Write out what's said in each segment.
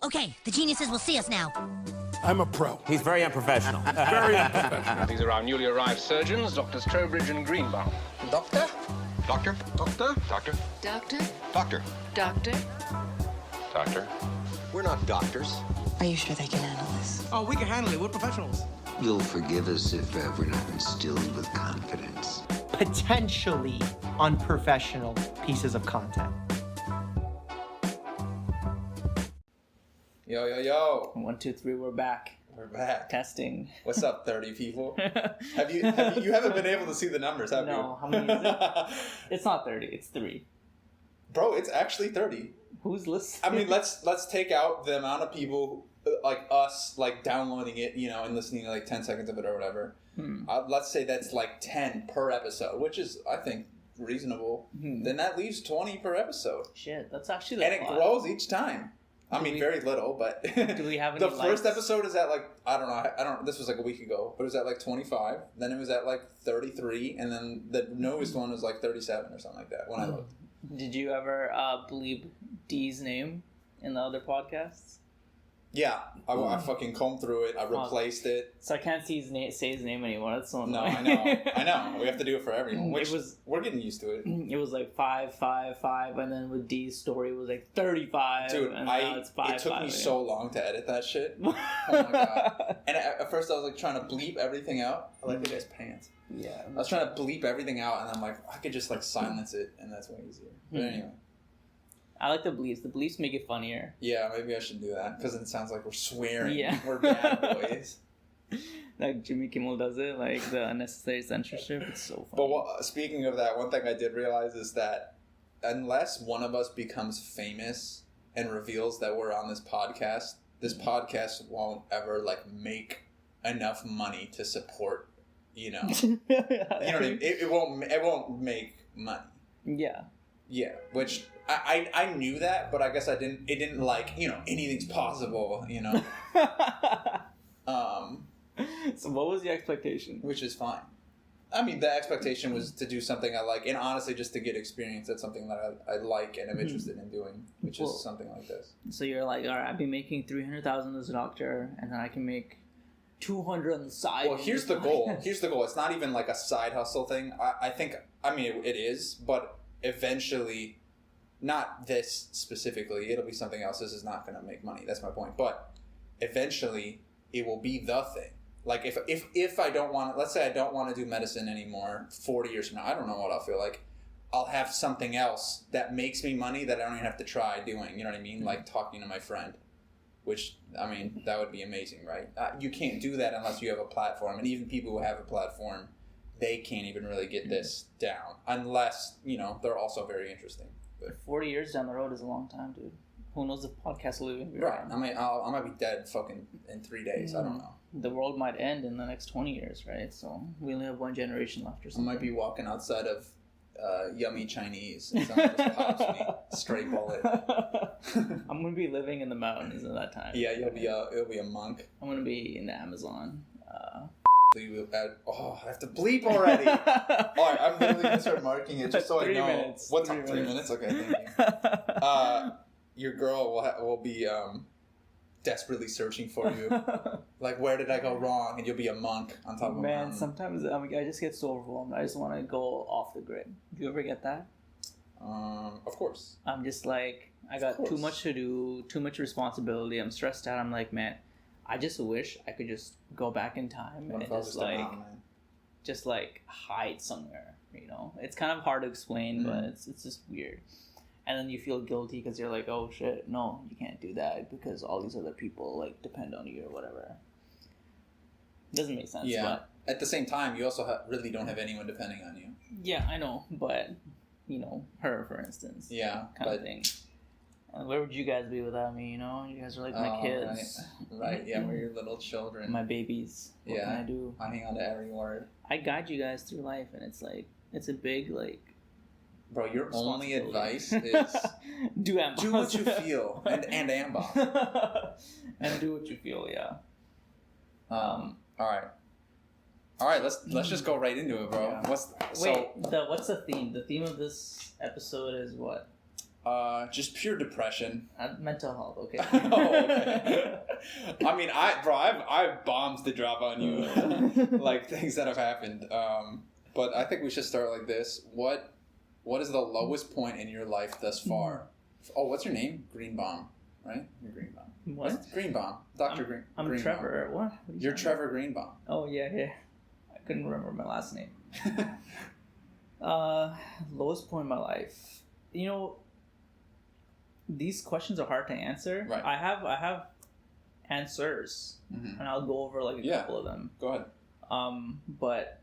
Okay, the geniuses will see us now. I'm a pro. He's very unprofessional. Very unprofessional. These are our newly arrived surgeons, Doctors Trowbridge and Greenbaum. Doctor? Doctor? Doctor? Doctor? Doctor? Doctor? Doctor? Doctor? We're not doctors. Are you sure they can handle this? Oh, we can handle it. We're professionals. You'll forgive us if we're not instilled with confidence. Potentially unprofessional pieces of content. Yo, yo, yo. 1, 2, 3, we're back. We're back. Testing. What's up, 30 people? You haven't been able to see the numbers, have you? No, how many is it? It's not 30, it's 3. Bro, it's actually 30. Who's listening? I mean, let's take out the amount of people like us, like downloading it, you know, and listening to like 10 seconds of it or whatever. Let's say that's like 10 per episode, which is, I think, reasonable. Then that leaves 20 per episode. Shit, that's actually and it grows each time. I mean, very little, but do we have any the first likes? episode is at like, I don't know, this was like a week ago, but it was at like 25, then it was at like 33, and then the newest one was like 37 or something like that when I looked. Did you ever bleep D's name in the other podcasts? Yeah, I fucking combed through it. I replaced it. So I can't say his name anymore. That's so annoying. No, I know. We have to do it for everyone. Which we're getting used to it. It was like 5, 5, 5, and then with D's story it was like 35. Dude, and now it's 5, it took 5 me again. so long to edit that shit. Oh my god! And at first I was like trying to bleep everything out. I like the guy's pants. Yeah. I was trying to bleep everything out, and I'm like, I could just like silence it, and that's way easier. But anyway. I like the bleeps. The bleeps make it funnier. Yeah, maybe I should do that because it sounds like we're swearing. Yeah. We're bad boys. Like Jimmy Kimmel does it, like the unnecessary censorship. It's so funny. But speaking of that, one thing I did realize is that unless one of us becomes famous and reveals that we're on this podcast won't ever like make enough money to support, you know, you know what I mean? It won't make money. Yeah. Yeah, which I knew that, but I guess it didn't like, you know, anything's possible, you know. So what was the expectation? Which is fine. I mean, the expectation was to do something I like, and honestly, just to get experience at something that I like and am interested in doing, which is something like this. So you're like, all right, I've been making $300,000 as a doctor, and then I can make 200 on the side. Well, here's the goal. It's not even like a side hustle thing. I think, I mean, it is, but eventually, not this specifically, it'll be something else. This is not going to make money. That's my point. But eventually, it will be the thing. Like, if I don't want to, let's say I don't want to do medicine anymore 40 years from now, I don't know what I'll feel like. I'll have something else that makes me money that I don't even have to try doing. You know what I mean? Like talking to my friend. Which, I mean, that would be amazing, right? You can't do that unless you have a platform. And even people who have a platform, they can't even really get this down. Unless, you know, they're also very interesting. But 40 years down the road is a long time, dude. Who knows if podcasts will even be right. around? I mean, I might be dead fucking in 3 days. I don't know. The world might end in the next 20 years, right? So we only have one generation left or something. I might be walking outside of Yummy Chinese and someone just pops me. Straight bullet. I'm going to be living in the mountains at that time. Yeah, you'll be a monk. I'm going to be in the Amazon. I have to bleep already. Alright, I'm literally going to start marking it just so I know. 3 minutes. What's up? 3 minutes? Okay, thank you. Your girl will be desperately searching for you. Like, where did I go wrong? And you'll be a monk on top of a mountain. Sometimes I just get so overwhelmed. I just want to go off the grid. Do you ever get that? Of course. I'm just like, I got too much to do, too much responsibility. I'm stressed out. I'm like, man, I just wish I could just go back in time and just like hide somewhere. You know, it's kind of hard to explain, but it's just weird. And then you feel guilty because you're like, oh shit, no, you can't do that because all these other people like depend on you or whatever. It doesn't make sense. Yeah. But at the same time, you also really don't have anyone depending on you. Yeah, I know, but you know, her for instance. Yeah. Kind of thing. Where would you guys be without me? You know, you guys are like my kids. Right. Yeah, we're your little children. My babies. What can I do? I hang on to every word. I guide you guys through life, and it's like it's a big like. Bro, your only advice is do what you feel and amboss. And do what you feel, yeah. All right. Let's just go right into it, bro. Yeah. What's the theme? The theme of this episode is what? Just pure depression. Mental health, okay. Oh, okay. I mean, I have bombs to drop on you, like things that have happened. But I think we should start like this. What is the lowest point in your life thus far? Oh, what's your name? Greenbaum, right? You're Greenbaum. What? Greenbaum. Dr. Greenbaum. I'm Trevor. What? You're Trevor Greenbaum. Oh, yeah. I couldn't remember my last name. Lowest point in my life. You know, these questions are hard to answer. Right. I have answers, and I'll go over like a couple of them. Go ahead. But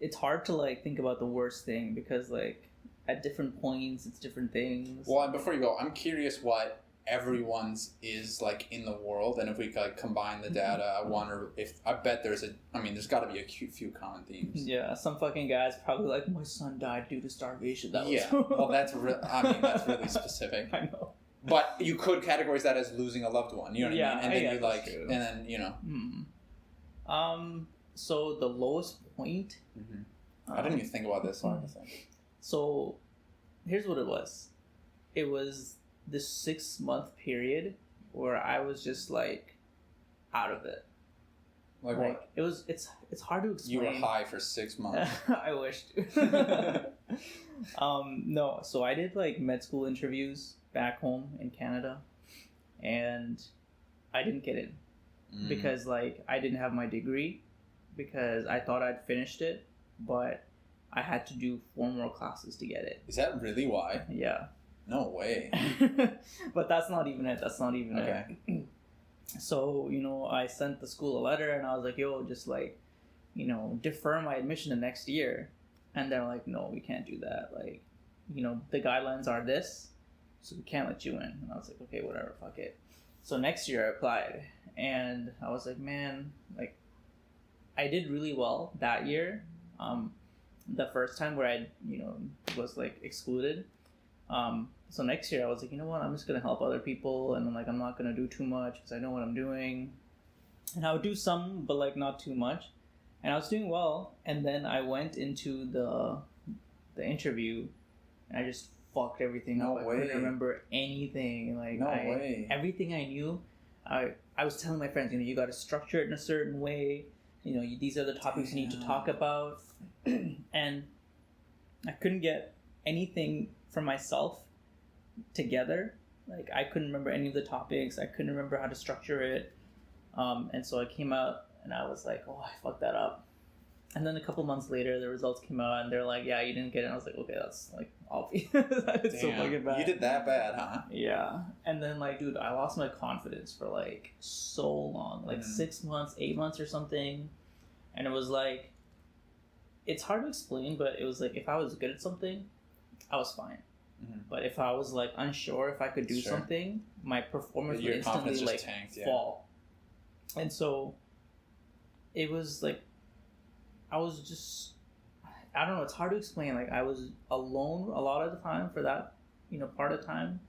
it's hard to like think about the worst thing because like at different points it's different things. Well, and before you go, I'm curious what everyone's is like in the world, and if we could like combine the data, I wonder if there's got to be a few common themes. Yeah, some fucking guy's probably like, my son died due to starvation. Well, that's that's really specific. I know. But you could categorize that as losing a loved one. You know what I mean? And then yeah, you're like, true. and then you know. So the lowest point. I didn't even think about this. So, here's what it was. It was this 6-month period where I was just like out of it. Like what? It's hard to explain. You were high for 6 months. I wished. No, so I did like med school interviews back home in Canada, and I didn't get in because like I didn't have my degree, because I thought I'd finished it, but I had to do 4 more classes to get it. Is that really why? Yeah. No way. But that's not even it. Okay. So, you know, I sent the school a letter and I was like, yo, just like, you know, defer my admission to next year. And they're like, no, we can't do that. Like, you know, the guidelines are this, so we can't let you in. And I was like, okay, whatever, fuck it. So next year I applied and I was like, man, like, I did really well that year. The first time where I, you know, was like excluded. So next year I was like, you know what, I'm just going to help other people, and like I'm not going to do too much because I know what I'm doing. And I would do some, but like not too much. And I was doing well, and then I went into the interview and I just fucked everything up. way. I couldn't remember anything. Like way. Everything I knew, I was telling my friends, you know, you got to structure it in a certain way. You know, these are the topics you need to talk about. And I couldn't get anything for myself together. Like I couldn't remember any of the topics. I couldn't remember how to structure it. And so I came out and I was like, oh, I fucked that up. And then a couple months later, the results came out and they're like, yeah, you didn't get it. And I was like, okay, that's like obvious. It's so fucking bad. You did that bad, huh? Yeah. And then like, dude, I lost my confidence for like so long, like 6 months, 8 months or something. And it was like, it's hard to explain, but it was like, if I was good at something, I was fine. But if I was like unsure if I could do something, my performance would instantly like fall. And so it was like, I was just, I don't know, it's hard to explain. Like I was alone a lot of the time for that, you know, part of the time.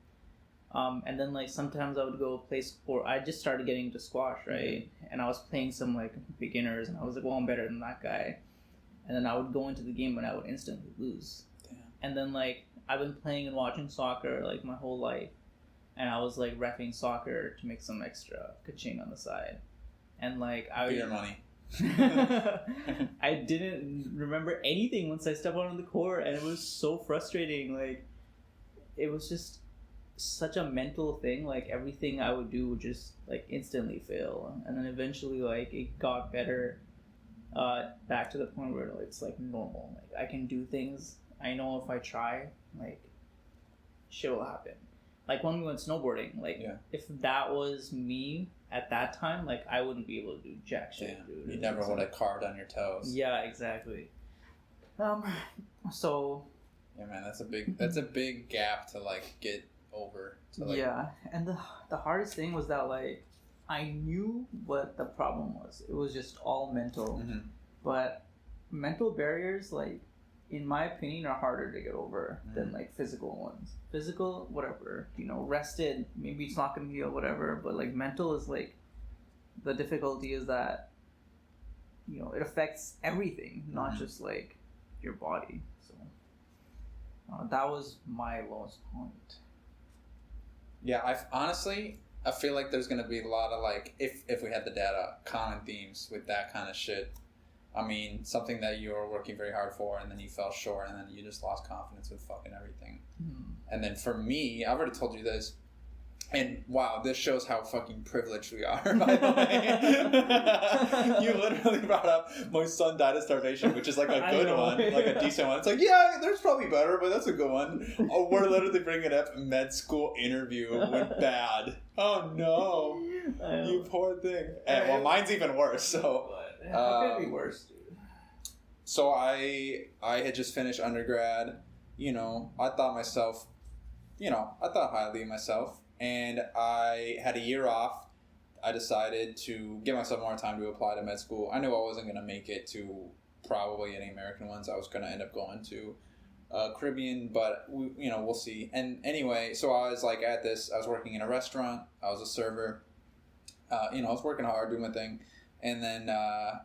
And then like sometimes I would go play sport. I just started getting into squash, right? And I was playing some like beginners and I was like, well, I'm better than that guy. And then I would go into the game and I would instantly lose. Damn. And then like I've been playing and watching soccer like my whole life, and I was like reffing soccer to make some extra ka-ching on the side. And like beer money. I didn't remember anything once I stepped out on the court, and it was so frustrating. Like it was just such a mental thing. Like everything I would do would just like instantly fail, and then eventually like it got better. Back to the point where it's like normal. Like I can do things. I know if I try, like shit will happen. Like when we went snowboarding, like if that was me at that time, like I wouldn't be able to do jack shit. Dude. You never would have carved on your toes. Yeah, exactly. So. Yeah, man, that's a big gap to like get over. To, like, yeah, and the hardest thing was that like I knew what the problem was. It was just all mental. But mental barriers, like, in my opinion, are harder to get over than, like, physical ones. Physical, whatever. You know, rested, maybe it's not going to heal, whatever. But, like, mental is, like, the difficulty is that, you know, it affects everything, not just, like, your body. So, that was my lowest point. Yeah, I feel like there's gonna be a lot of like, if we had the data, common themes with that kind of shit. I mean, something that you were working very hard for, and then you fell short, and then you just lost confidence with fucking everything. And then for me, I've already told you this, and wow, this shows how fucking privileged we are, by the way. You literally brought up my son died of starvation, which is like a good one, like a decent one. It's like, yeah, there's probably better, but that's a good one. Oh, we're literally bringing up med school interview went bad. Oh no, you poor thing. And well, mine's even worse. So how could it be worse, dude? So I had just finished undergrad. You know, I thought highly of myself. And I had a year off. I decided to give myself more time to apply to med school. I knew I wasn't going to make it to probably any American ones. I was going to end up going to Caribbean, but we'll see. And anyway, so I was like I was working in a restaurant. I was a server. I was working hard, doing my thing. And then I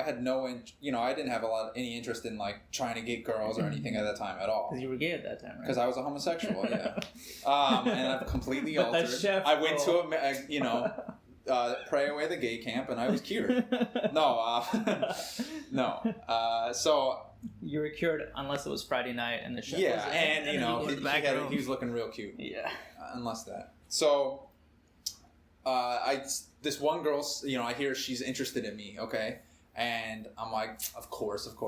had I didn't have any interest in like trying to get girls or anything at that time at all. Because you were gay at that time, right? Because I was a homosexual, yeah. And I've completely altered. I went to pray away the gay camp, and I was cured. No. So you were cured unless it was Friday night and the chef. Yeah, and he was looking real cute. Yeah. Unless that. So, this one girl, I hear she's interested in me, okay? And I'm like, of course, and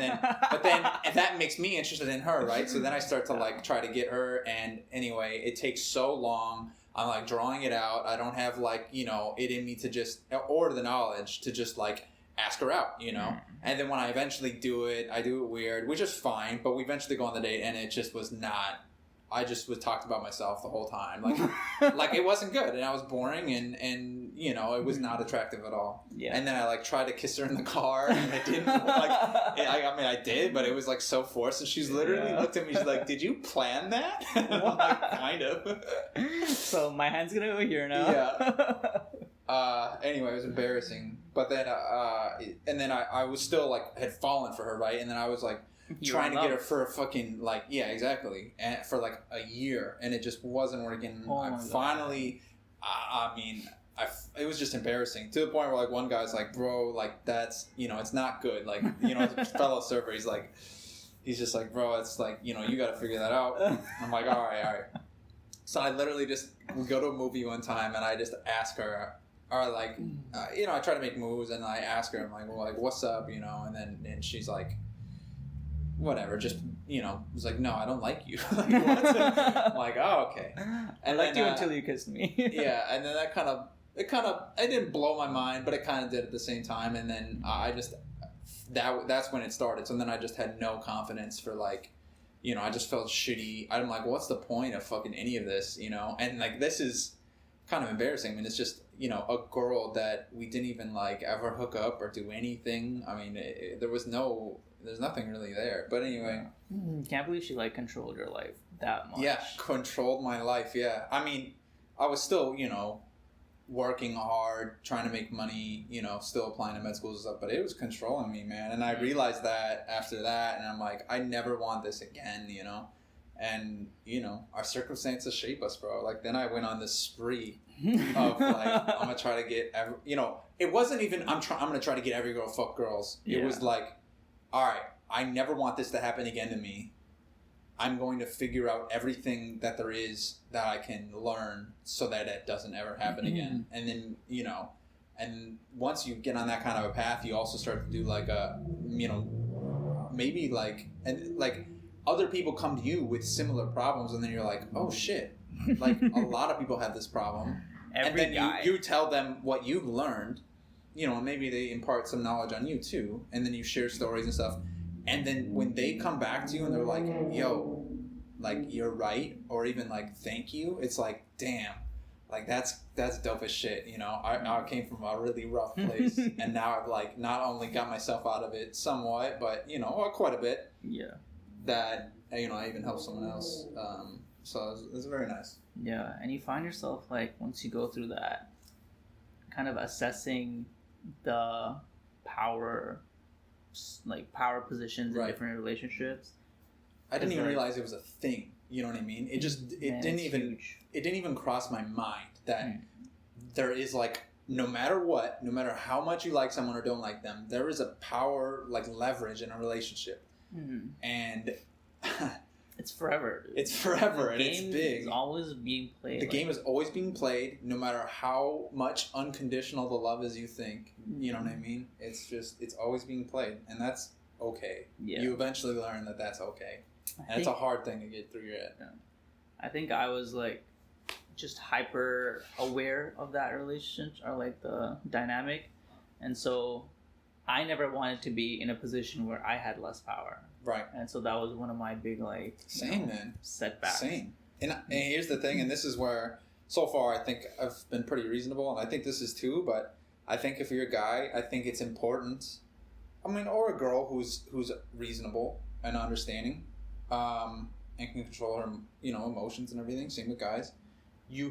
then, and that makes me interested in her, right? So then I start to like try to get her, and anyway, it takes so long. I'm like drawing it out. I don't have like, it in me to just, or the knowledge to just like ask her out, And then when I eventually do it, I do it weird, which is fine, but we eventually go on the date, and it just was not. I just was talked about myself the whole time, like it wasn't good, and I was boring, and it was not attractive at all. Yeah. And then I like tried to kiss her in the car, and it didn't I did, but it was like so forced, and she's literally looked at me. She's like, "Did you plan that?" And I'm like, kind of. So my hand's gonna go here now. Yeah. Anyway, it was embarrassing, but then and then I was still like had fallen for her, right? And then I was like. Trying to get her for a fucking exactly, and for like a year, and it just wasn't working. Finally, it was just embarrassing to the point where like one guy's like, bro, like that's it's not good. Like as a fellow server, he's just like, bro, it's like you got to figure that out. I'm like, all right. So I literally just we go to a movie one time, and I just ask her. Or like, I try to make moves, and I ask her, I'm like, well, like what's up, and she's like. Whatever, just was like, no, I don't like you. Like, what? I'm like, oh, okay. And I liked you until you kissed me. Yeah, and then it didn't blow my mind, but it kind of did at the same time. And then that's when it started. So then I just had no confidence for like, I just felt shitty. I'm like, what's the point of fucking any of this, And like, this is kind of embarrassing. I mean, it's just, a girl that we didn't even like ever hook up or do anything. I mean, there's nothing really there. But anyway. Can't believe she like controlled your life that much. Yeah, controlled my life, yeah. I mean, I was still, working hard, trying to make money, still applying to med schools and stuff, but it was controlling me, man. And I realized that after that, and I'm like, I never want this again, And, our circumstances shape us, bro. Like, then I went on this spree of, like, I'm going to try to get, it wasn't even, I'm going to try to get every girl, fuck girls. It was like, all right, I never want this to happen again to me. I'm going to figure out everything that there is that I can learn so that it doesn't ever happen again. And then, and once you get on that kind of a path, you also start to do like maybe like, and like other people come to you with similar problems, and then you're like, oh shit, like a lot of people have this problem. And then you tell them what you've learned. And maybe they impart some knowledge on you too, and then you share stories and stuff, and then when they come back to you and they're like, yo, like you're right, or even like thank you, it's like, damn, like that's dope as shit. I came from a really rough place, and now I've like not only got myself out of it somewhat, but quite a bit. Yeah. That I even helped someone else. So it's very nice. Yeah, and you find yourself like once you go through that, kind of assessing the power positions in different relationships. I didn't even realize it was a thing. You know what I mean? It didn't even cross my mind that there is like, no matter what, no matter how much you like someone or don't like them, there is a power, like leverage in a relationship. And it's forever. It's forever, and it's The game big. is always being played. The game is always being played, no matter how much unconditional the love is you think. You know what I mean? It's always being played, and that's okay. Yeah. You eventually learn that that's okay. And it's a hard thing to get through your head. Yeah. I think I was like just hyper aware of that relationship or like the dynamic, and so I never wanted to be in a position where I had less power. Right. And so that was one of my big man, setbacks. Same. And here's the thing, and this is where so far I think I've been pretty reasonable, and I think this is too. But I think if you're a guy, I think it's important. I mean, or a girl who's reasonable and understanding, and can control her, emotions and everything. Same with guys. You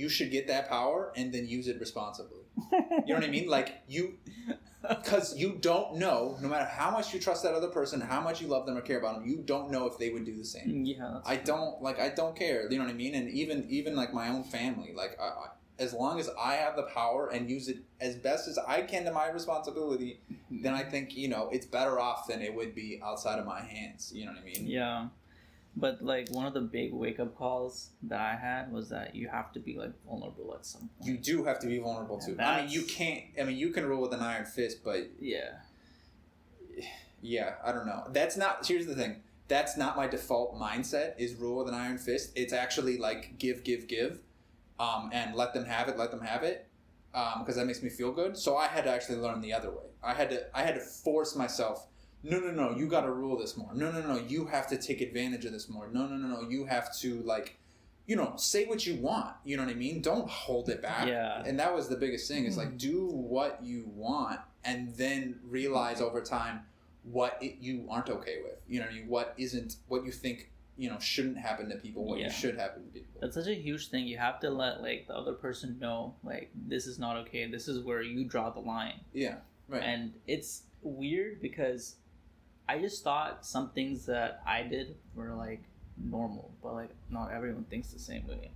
should get that power and then use it responsibly. You know what I mean? Like because you don't know, no matter how much you trust that other person, how much you love them or care about them, you don't know if they would do the same. Yeah, I don't care. You know what I mean? And even like my own family, like as long as I have the power and use it as best as I can to my responsibility, then I think it's better off than it would be outside of my hands. You know what I mean? Yeah. But like one of the big wake up calls that I had was that you have to be like vulnerable at some point. You do have to be vulnerable too. I mean, you can't. I mean, you can rule with an iron fist, but yeah, I don't know. That's not. Here's the thing. That's not my default mindset. Is rule with an iron fist. It's actually like give, and let them have it. Because that makes me feel good. So I had to actually learn the other way. I had to force myself. No, you got to rule this more. No, you have to take advantage of this more. No, you have to, say what you want. You know what I mean? Don't hold it back. Yeah. And that was the biggest thing. Is like, do what you want and then realize over time what you aren't okay with. You know what I mean? What you think, shouldn't happen to people, what you should happen to people. That's such a huge thing. You have to let, like, the other person know, like, this is not okay. This is where you draw the line. Yeah, right. And it's weird because I just thought some things that I did were like normal, but like not everyone thinks the same way,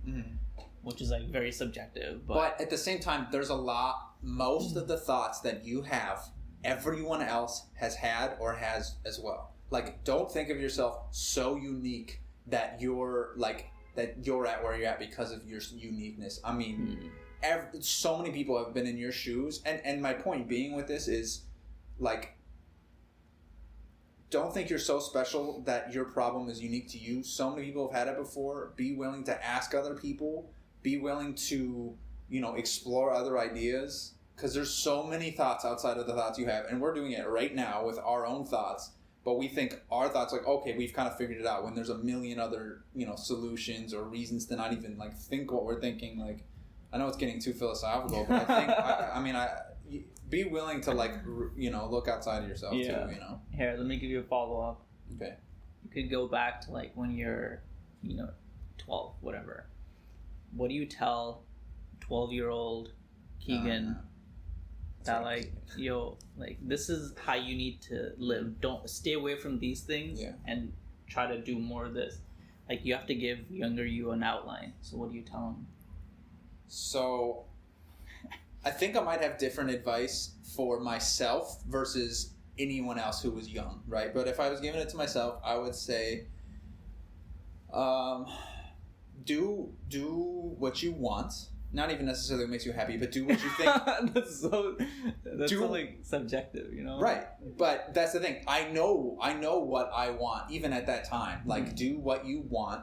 which is like very subjective. But at the same time, there's most of the thoughts that you have, everyone else has had or has as well. Like, don't think of yourself so unique that you're at where you're at because of your uniqueness. I mean, so many people have been in your shoes, and my point being with this is like, don't think you're so special that your problem is unique to you. So many people have had it before. Be willing to ask other people. Be willing to, explore other ideas. Because there's so many thoughts outside of the thoughts you have. And we're doing it right now with our own thoughts. But we think our thoughts like, okay, we've kind of figured it out. When there's a million other, solutions or reasons to not even like think what we're thinking. Like, I know it's getting too philosophical, but I think, be willing to look outside of yourself too. Here, let me give you a follow up. Okay. You could go back to like when you're 12, whatever. What do you tell 12-year-old Keegan that like this is how you need to live? Don't stay away from these things and try to do more of this. Like, you have to give younger you an outline. So what do you tell him? So I think I might have different advice for myself versus anyone else who was young, right? But if I was giving it to myself, I would say, do what you want. Not even necessarily what makes you happy, but do what you think. That's so like subjective, Right, but that's the thing. I know what I want, even at that time. Like, do what you want.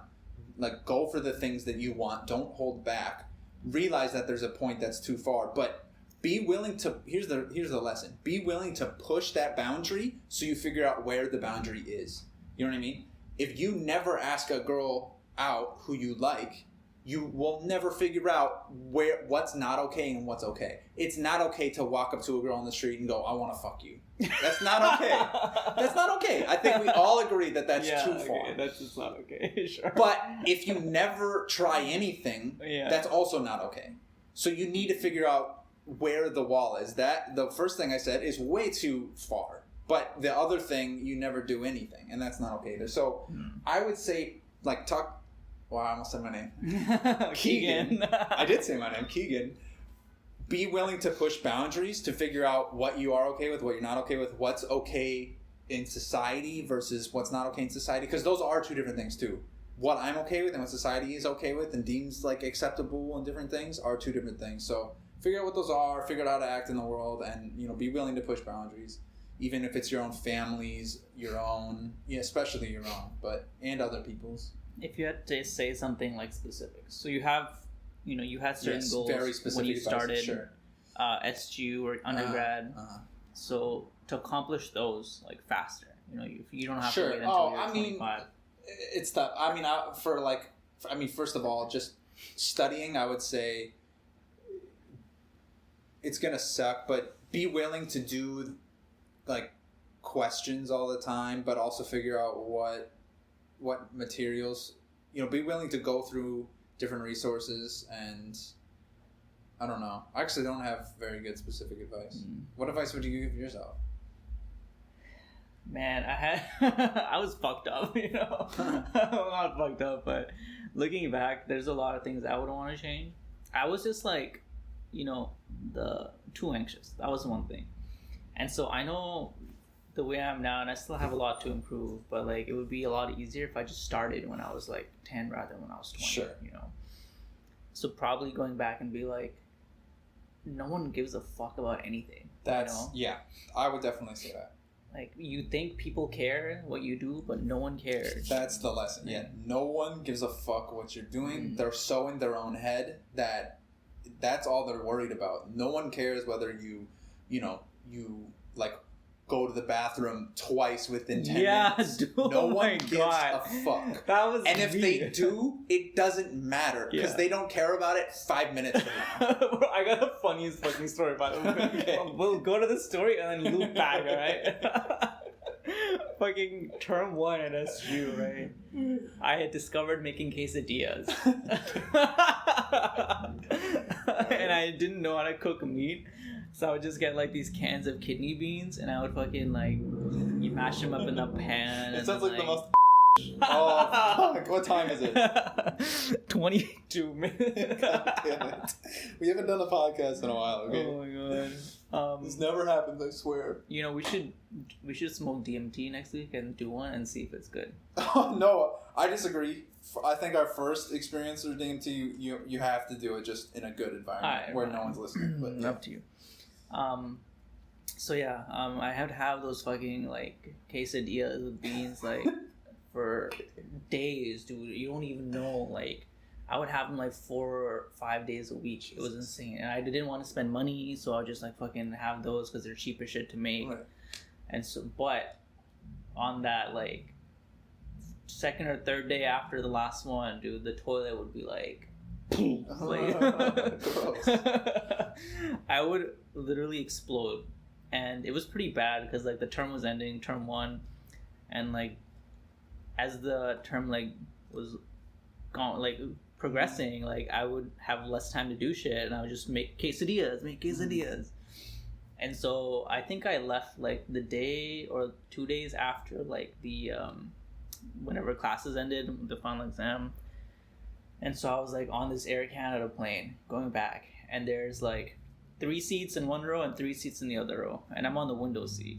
Like, go for the things that you want. Don't hold back. Realize that there's a point that's too far, but be willing to. Here's the lesson. Be willing to push that boundary so you figure out where the boundary is. You know what I mean? If you never ask a girl out who you like, you will never figure out what's not okay and what's okay. It's not okay to walk up to a girl on the street and go, "I want to fuck you." That's not okay. That's not okay. I think we all agree that that's too far. That's just not okay. Sure. But if you never try anything, that's also not okay. So you need to figure out where the wall is. That the first thing I said is way too far. But the other thing, you never do anything, and that's not okay either. So I would say, like, talk. Well, I almost said my name. Keegan. I did say my name, Keegan. Be willing to push boundaries to figure out what you are okay with, what you're not okay with, what's okay in society versus what's not okay in society. Because those are two different things, too. What I'm okay with and what society is okay with and deems, like, acceptable and different things are two different things. So figure out what those are, figure out how to act in the world, and, you know, be willing to push boundaries. Even if it's your own family's, your own, yeah, especially your own, and other people's. If you had to say something like specific, so you have, you had certain goals very specific when you started sure. SGU or undergrad. So to accomplish those like faster, you don't have to wait until you're 25. It's tough. First of all, just studying, I would say it's gonna suck, but be willing to do like questions all the time, but also figure out what materials, be willing to go through different resources. And I don't know, I actually don't have very good specific advice. What advice would you give yourself? Man, I was fucked up, I'm not fucked up, but looking back, there's a lot of things I would want to change. I was just like, too anxious. That was one thing. And so I know the way I am now, and I still have a lot to improve, but like it would be a lot easier if I just started when I was like 10 rather than when I was 20. Sure. So probably going back and be like, no one gives a fuck about anything. Yeah, I would definitely say that. Like, you think people care what you do, but no one cares. That's the lesson. Yeah, no one gives a fuck what you're doing. They're so in their own head that that's all they're worried about. No one cares whether you like go to the bathroom twice within 10 minutes. Dude, no one gives a fuck. That was and if they do, it doesn't matter because they don't care about it 5 minutes from now. I got the funniest fucking story, by the way. Okay. We'll go to the story and then loop back, alright? Fucking term 1 at SU, right? I had discovered making quesadillas. And I didn't know how to cook meat. So I would just get like these cans of kidney beans and I would fucking like you mash them up in the pan. It sounds like the most oh fuck, what time is it? 22 minutes. God damn it. We haven't done a podcast in a while, okay? Oh my god. This never happens, I swear. We should smoke DMT next week and do one and see if it's good. Oh no, I disagree. I think our first experience with DMT, you have to do it just in a good environment where no one's listening. But up to you. I had to have those fucking like quesadillas with beans like for days, dude. You don't even know. Like, I would have them like 4 or 5 days a week. It was insane, and I didn't want to spend money, so I would just like fucking have those because they're cheap as shit to make. Right. And so, but on that like second or third day after the last one, dude, the toilet would be like. I would literally explode, and it was pretty bad because like the term was ending, term 1, and like as the term like was gone, like progressing, like I would have less time to do shit, and I would just make quesadillas. And so I think I left like the day or 2 days after like the whenever classes ended, the final exam. And so I was like on this Air Canada plane going back, and there's like 3 seats in one row and 3 seats in the other row, and I'm on the window seat.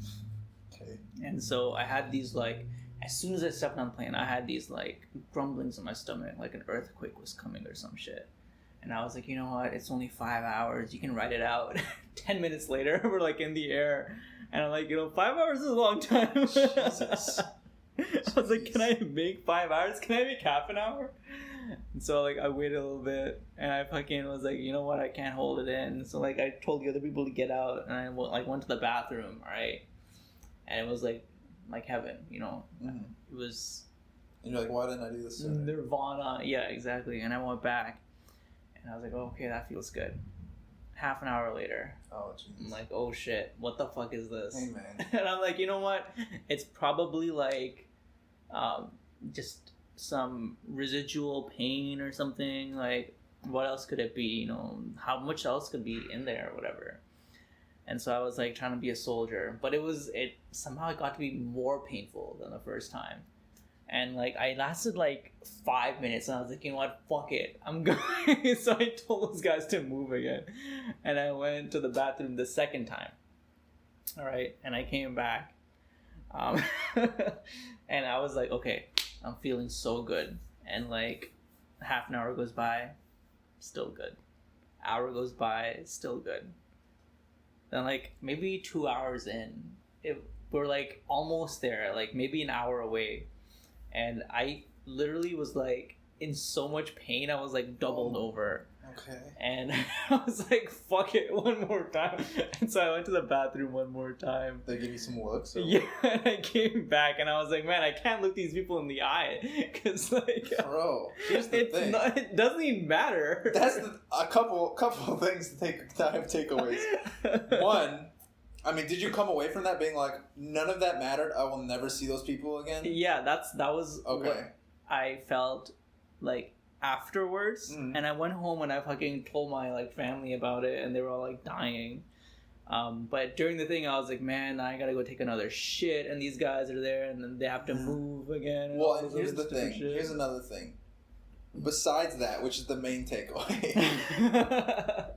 Okay. And so I had these like, as soon as I stepped on the plane, I had these like grumblings in my stomach, like an earthquake was coming or some shit. And I was like, you know what? It's only 5 hours. You can write it out. 10 minutes later, we're like in the air, and I'm like, 5 hours is a long time. Jesus. I was like, can I make 5 hours? Can I make half an hour? And so like I waited a little bit, and I fucking was like, you know what, I can't hold it in. So like I told the other people to get out, and I went to the bathroom, right? And it was like heaven, It was. And you're like, why didn't I do this sooner? Nirvana, yeah, exactly. And I went back, and I was like, oh, okay, that feels good. Half an hour later, I'm like, oh shit, what the fuck is this? Hey man. And I'm like, you know what? It's probably like, just some residual pain or something. Like, what else could it be? How much else could be in there or whatever. And so I was like trying to be a soldier, but it somehow it got to be more painful than the first time. And like I lasted like 5 minutes, and I was like, you know what, fuck it, I'm going. So I told those guys to move again, and I went to the bathroom the second time. All right, and I came back, and I was like, okay, I'm feeling so good. And like half an hour goes by, still good. Hour goes by, still good. Then like maybe 2 hours in, we're like almost there, like maybe an hour away. And I literally was like in so much pain, I was like doubled over. Okay. And I was like, fuck it, one more time. And so I went to the bathroom one more time. They give you some looks? Or... Yeah, and I came back and I was like, man, I can't look these people in the eye. Because, like, bro, here's the thing. It doesn't even matter. That's a couple of things to take takeaways. One, I mean, did you come away from that being like, none of that mattered, I will never see those people again? Yeah, that was okay. What I felt like afterwards. And I went home and I fucking told my like family about it, and they were all like dying. But during the thing, I was like, man, I gotta go take another shit, and these guys are there, and then they have to move again. Well, and here's the thing. Here's another thing. Besides that, which is the main takeaway.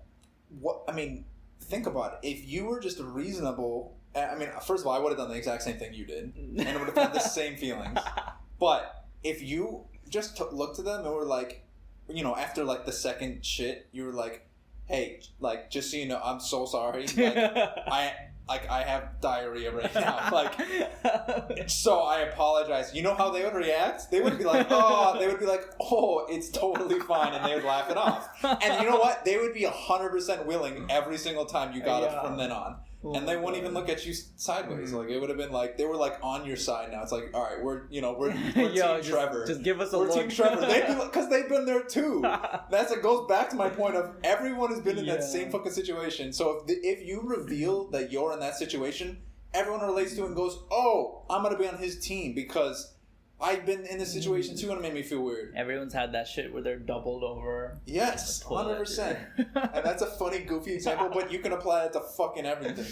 What I mean, think about it. If you were just reasonable, I mean, first of all, I would have done the exact same thing you did, and I would have had the same feelings. But if you just looked to them and were like, you know, after like the second shit, you were like, hey, like, just so you know, I'm so sorry. Like, I have diarrhea right now. Like, so I apologize. You know how they would react? They would be like, oh, it's totally fine, and they would laugh it off. And you know what? They would be 100% willing every single time you got up from then on. And they wouldn't even look at you sideways. Like, it would have been like, they were like on your side now. It's like, all right, we're Team Trevor. Just give us a we're look. Team Trevor. Because they've been there too. It goes back to my point of everyone has been in that same fucking situation. So if you reveal that you're in that situation, everyone relates to it and goes, oh, I'm going to be on his team because I've been in this situation too, and it made me feel weird. Everyone's had that shit where they're doubled over. Yes, 100%. And that's a funny, goofy example, but you can apply it to fucking everything.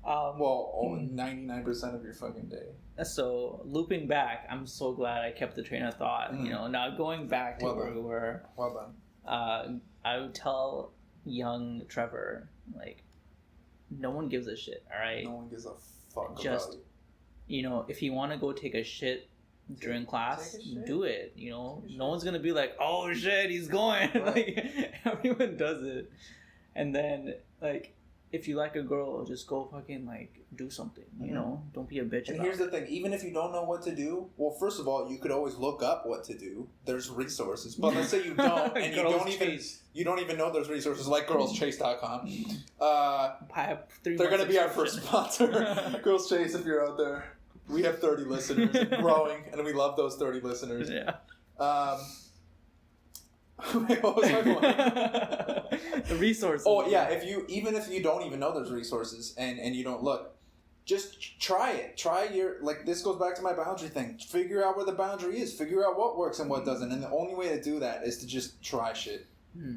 99% of your fucking day. So, looping back, I'm so glad I kept the train of thought. You know, now going back to where we were. Well done. I would tell young Trevor, like, no one gives a shit, alright? No one gives a fuck Just, about it. You know, if you want to go take a shit during class, do it. You know, no one's gonna be like, oh shit, he's going. Like, everyone does it. And then, like, if you like a girl, just go fucking like do something. You know, don't be a bitch. And here's the thing: even if you don't know what to do, well, first of all, you could always look up what to do. There's resources. But let's say you don't, and you don't even know there's resources like girlschase.com. They're gonna be our first sponsor. Girls Chase, if you're out there. We have 30 listeners, growing, and we love those 30 listeners. Yeah. Wait, what was my point? The resources. Oh yeah, even if you don't even know there's resources and you don't look, just try it. Try this goes back to my boundary thing. Figure out where the boundary is. Figure out what works and what doesn't. And the only way to do that is to just try shit.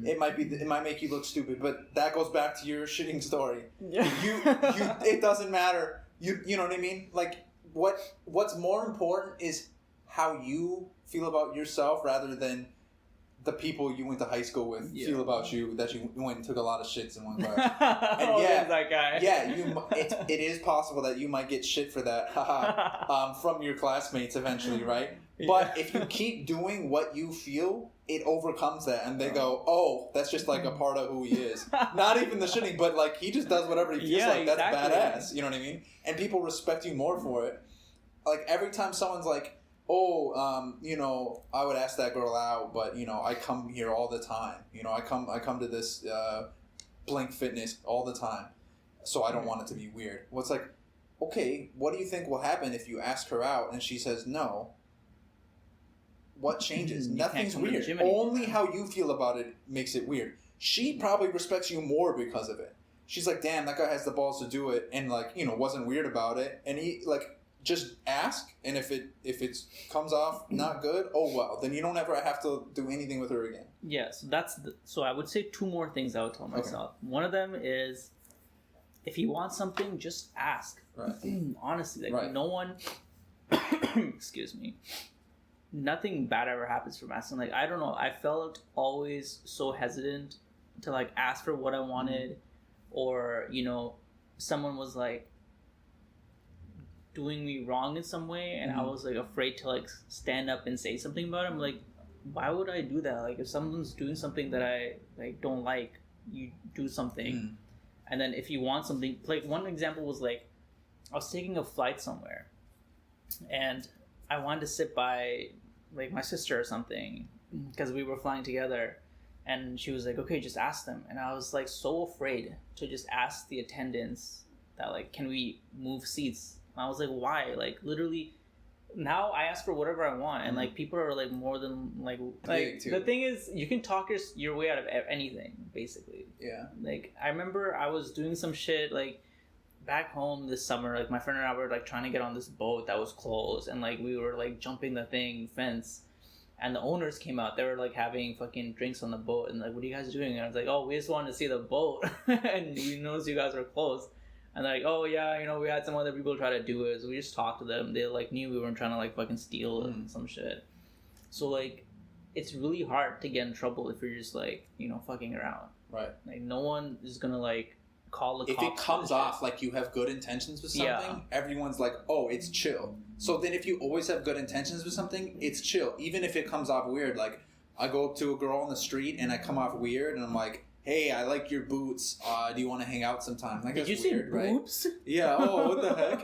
It might make you look stupid, but that goes back to your shitting story. Yeah. It doesn't matter. You know what I mean? Like. What's more important is how you feel about yourself rather than the people you went to high school with feel about you, that you went and took a lot of shits in one class. And that guy. Yeah, it is possible that you might get shit for that from your classmates eventually, right? But if you keep doing what you feel, it overcomes that, and they go, oh, that's just like a part of who he is. Not even the shitting, but like he just does whatever he feels like. That's badass. You know what I mean? And people respect you more for it. Like every time someone's like, oh, you know, I would ask that girl out, but you know, I come here all the time. You know, I come to this Blink Fitness all the time, so I don't want it to be weird. Well, it's like, okay, what do you think will happen if you ask her out and she says no? What changes? Nothing's weird. Only how you feel about it makes it weird. She probably respects you more because of it. She's like, damn, that guy has the balls to do it, and like, you know, wasn't weird about it. And he like just ask, and if it comes off not good, oh well, then you don't ever have to do anything with her again. Yeah, so so I would say two more things I would tell myself. Okay. One of them is, if you want something, just ask. Right. Honestly, like Right. no one. Excuse me. Nothing bad ever happens from asking. Like I don't know. I felt always so hesitant to like ask for what I wanted, or someone was like doing me wrong in some way, and I was like afraid to like stand up and say something about it. I'm like, why would I do that? Like if someone's doing something that I like don't like, you do something. And then if you want something, like one example was like I was taking a flight somewhere and I wanted to sit by like my sister or something because we were flying together, and she was like, okay, just ask them. And I was like so afraid to just ask the attendants that like, can we move seats? And I was like, why? Like literally now I ask for whatever I want, and like people are like more than like the thing is you can talk your way out of anything basically. Yeah. Like I remember I was doing some shit like back home this summer, like my friend and I were like trying to get on this boat that was closed, and like we were like jumping the fence, and the owners came out. They were like having fucking drinks on the boat, and like, what are you guys doing? And I was like, oh, we just wanted to see the boat and we noticed you guys were closed. And they're like, oh yeah, we had some other people try to do it, so we just talked to them. They like knew we weren't trying to like fucking steal it and some shit. So like it's really hard to get in trouble if you're just like fucking around. Right. Like no one is gonna like call the if cops. it comes off like you have good intentions with something, everyone's like, oh, it's chill. So then if you always have good intentions with something, it's chill. Even if it comes off weird, like I go up to a girl on the street and I come off weird and I'm like, hey, I like your boots. Do you want to hang out sometime? Like, did you weird, say boobs? Right? Yeah. Oh, what the heck?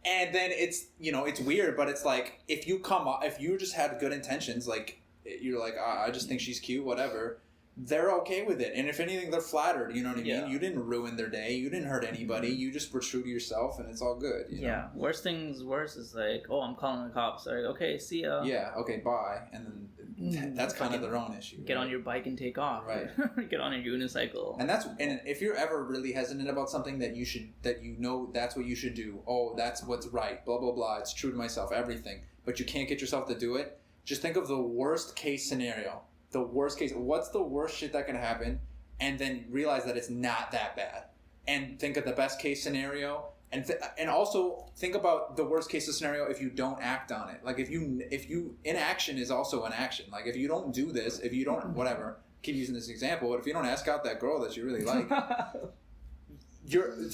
And then it's it's weird, but it's like if you just had good intentions, like you're like, I just think she's cute, whatever. They're okay with it, and if anything, they're flattered. You know what I mean? You didn't ruin their day. You didn't hurt anybody. You just were true to yourself, and it's all good. You know? Worst is like, oh, I'm calling the cops. They're like, okay, see ya. Yeah. Okay. Bye. And then that's kind of their own issue. Get on your bike and take off. Right. Get on your unicycle. And if you're ever really hesitant about something that that's what you should do. Oh, that's what's right. Blah blah blah. It's true to myself. Everything. But you can't get yourself to do it. Just think of the worst case scenario. The worst case. What's the worst shit that can happen? And then realize that it's not that bad. And think of the best case scenario. And also think about the worst case scenario if you don't act on it. Like if you inaction is also an action. Like if you don't do this, if you don't whatever. Keep using this example, but if you don't ask out that girl that you really like,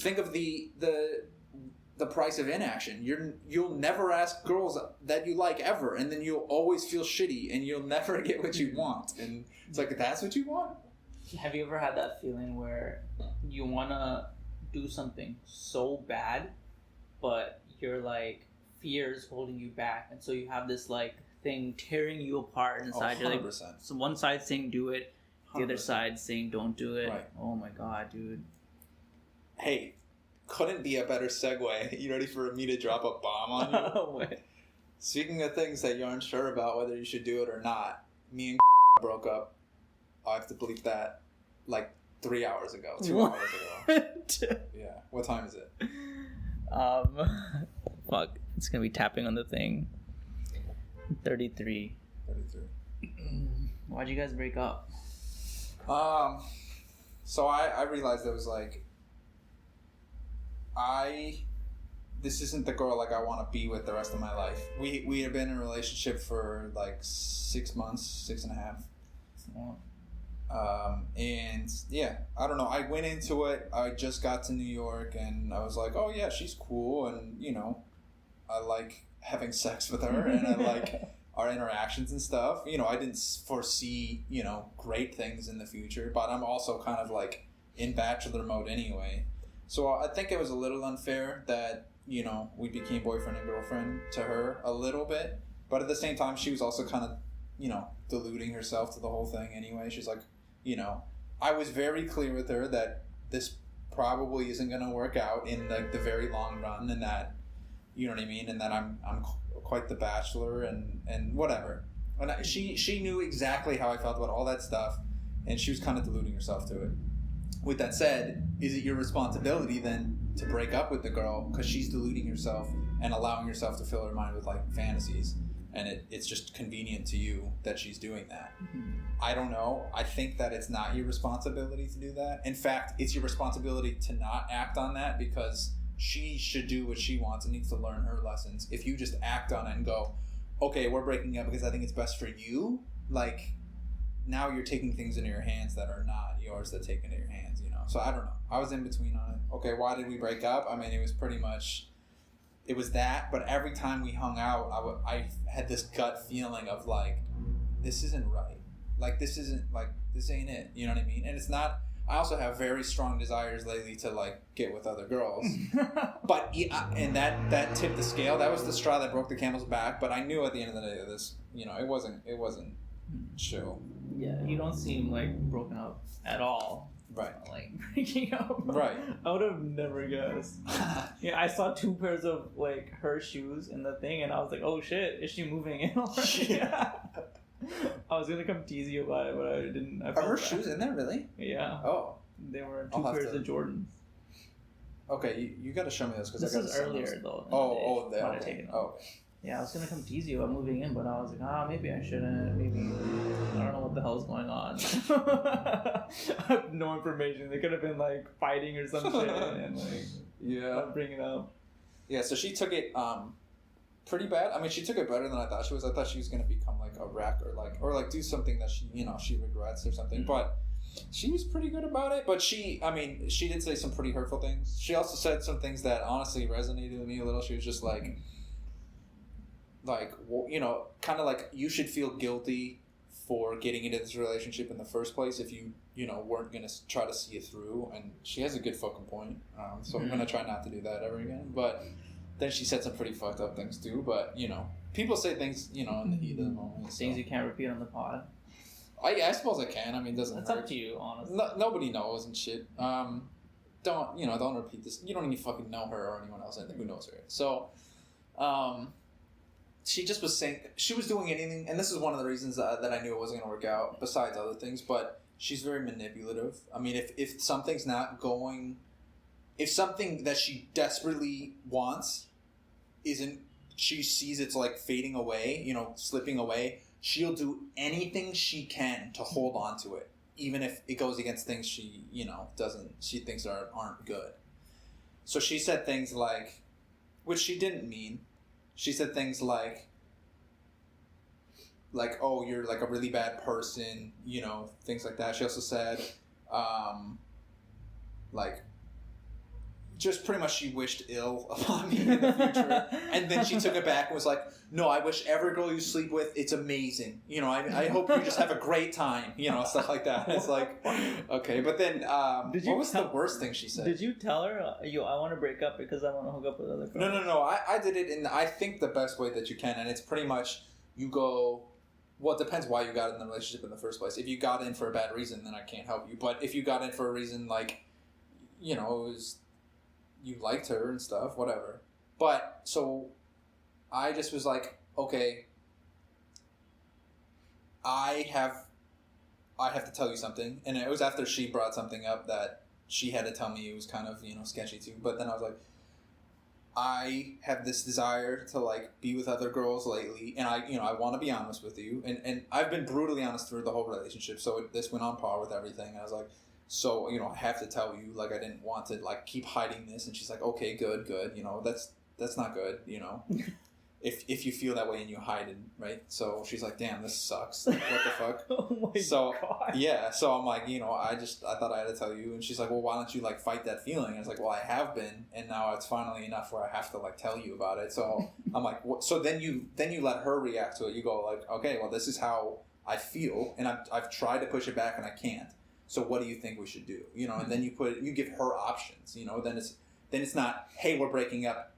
think of the price of inaction. You'll never ask girls that you like ever, and then you'll always feel shitty, and you'll never get what you want. And it's like, that's what you want? Have you ever had that feeling where you want to do something so bad, but you're like fears holding you back, and so you have this like thing tearing you apart inside? 100%. You're like, so one side saying do it, the 100%. other side saying don't do it. Right. Oh my god, dude. Hey, couldn't be a better segue. You ready for me to drop a bomb on you? Oh, wait. Speaking of things that you aren't sure about whether you should do it or not, me and broke up. I have to bleep that like 3 hours ago, 2 hours ago. Yeah. What time is it? Fuck. It's gonna be tapping on the thing. 33. Why'd you guys break up? So I realized it was like, this isn't the girl like I want to be with the rest of my life. We had been in a relationship for like 6 months, 6.5. Yeah. And yeah, I don't know. I went into it. I just got to New York, and I was like, oh yeah, she's cool, and I like having sex with her, and I like our interactions and stuff. I didn't foresee great things in the future, but I'm also kind of like in bachelor mode anyway. So I think it was a little unfair that we became boyfriend and girlfriend to her a little bit, but at the same time she was also kind of deluding herself to the whole thing anyway. She's like, I was very clear with her that this probably isn't going to work out in like the very long run, and that you know what I mean, and that I'm quite the bachelor and whatever. And she knew exactly how I felt about all that stuff, and she was kind of deluding herself to it. With that said, is it your responsibility then to break up with the girl because she's deluding herself and allowing herself to fill her mind with like fantasies? and it's just convenient to you that she's doing that. I don't know. I think that it's not your responsibility to do that. In fact, it's your responsibility to not act on that, because she should do what she wants and needs to learn her lessons. If you just act on it and go, okay, we're breaking up because I think it's best for you, like, now you're taking things into your hands that are not yours to take into your hands, you know? So I don't know. I was in between on it. Okay, why did we break up? I mean, it was pretty much, it was that, but every time we hung out, I had this gut feeling of, like, this isn't right. Like, this ain't it. You know what I mean? And it's not, I also have very strong desires lately to, like, get with other girls. But, and that tipped the scale. That was the straw that broke the camel's back. But I knew at the end of the day that this, you know, it wasn't chill. Yeah, you don't seem, like, broken up at all. Right. Like, breaking up. Right. I would have never guessed. Yeah, I saw 2 pairs of, like, her shoes in the thing, and I was like, oh shit, is she moving in already? Yeah. I was gonna come tease you about it, but I didn't. Are her shoes in there, really? Yeah. Oh. They were 2 pairs of Jordans. Okay, you gotta show me those. This was earlier, though. They are. Okay. Yeah, I was gonna come tease you about moving in, but I was like, maybe I shouldn't. Maybe I don't know what the hell's going on. I have no information. They could have been like fighting or some shit, and like not bring it up. Yeah, so she took it pretty bad. I mean, she took it better than I thought she was. I thought she was gonna become like a wreck or do something that she regrets or something. Mm-hmm. But she was pretty good about it. But she did say some pretty hurtful things. She also said some things that honestly resonated with me a little. She was just like. Well, you know, kind of like you should feel guilty for getting into this relationship in the first place if you weren't going to try to see it through. And she has a good fucking point. So I'm going to try not to do that ever again. But then she said some pretty fucked up things too. But, you know, people say things, you know, in the heat of the moment. Things you can't repeat on the pod. I suppose I can. I mean, it doesn't It's hurt. up to you, honestly. Nobody knows and shit. Don't repeat this. You don't even fucking know her or anyone else. I think who knows her. So, she just was saying she was doing anything, and this is one of the reasons that I knew it wasn't going to work out, besides other things, but she's very manipulative. I mean, if something's not going, if something that she desperately wants isn't, she sees it's like fading away, you know, slipping away, she'll do anything she can to hold on to it, even if it goes against things she, you know, she thinks aren't good. So she said things like, which she didn't mean. She said things like, oh, you're like a really bad person, you know, things like that. She also said, just pretty much she wished ill upon me in the future. And then she took it back and was like, no, I wish every girl you sleep with, it's amazing. You know, I hope you just have a great time, you know, stuff like that. It's like, okay. But then, what was the worst thing she said? Did you tell her, I want to break up because I want to hook up with other girls? No. I did it in, I think, the best way that you can. And it's pretty much, you go, well, it depends why you got in the relationship in the first place. If you got in for a bad reason, then I can't help you. But if you got in for a reason, like, you know, it was, you liked her and stuff, whatever. But, so, I just was like, okay, I have to tell you something. And it was after she brought something up that she had to tell me it was kind of, you know, sketchy too. But then I was like, I have this desire to, like, be with other girls lately, and I want to be honest with you. And I've been brutally honest through the whole relationship, so this went on par with everything. And I was like, so, you know, I have to tell you, like, I didn't want to, like, keep hiding this. And she's like, okay, good, you know, that's not good, you know, if you feel that way and you hide it, right? So she's like, damn, this sucks. Like, what the fuck? Oh my God. Yeah, so I'm like, you know, I thought I had to tell you. And she's like, well, why don't you, like, fight that feeling? And I was like, well, I have been, and now it's finally enough where I have to, like, tell you about it. So I'm like, what? So then you let her react to it. You go, like, okay, well, this is how I feel, and I've tried to push it back and I can't. So what do you think we should do? You know, and then you give her options. You know, then it's not, hey, we're breaking up,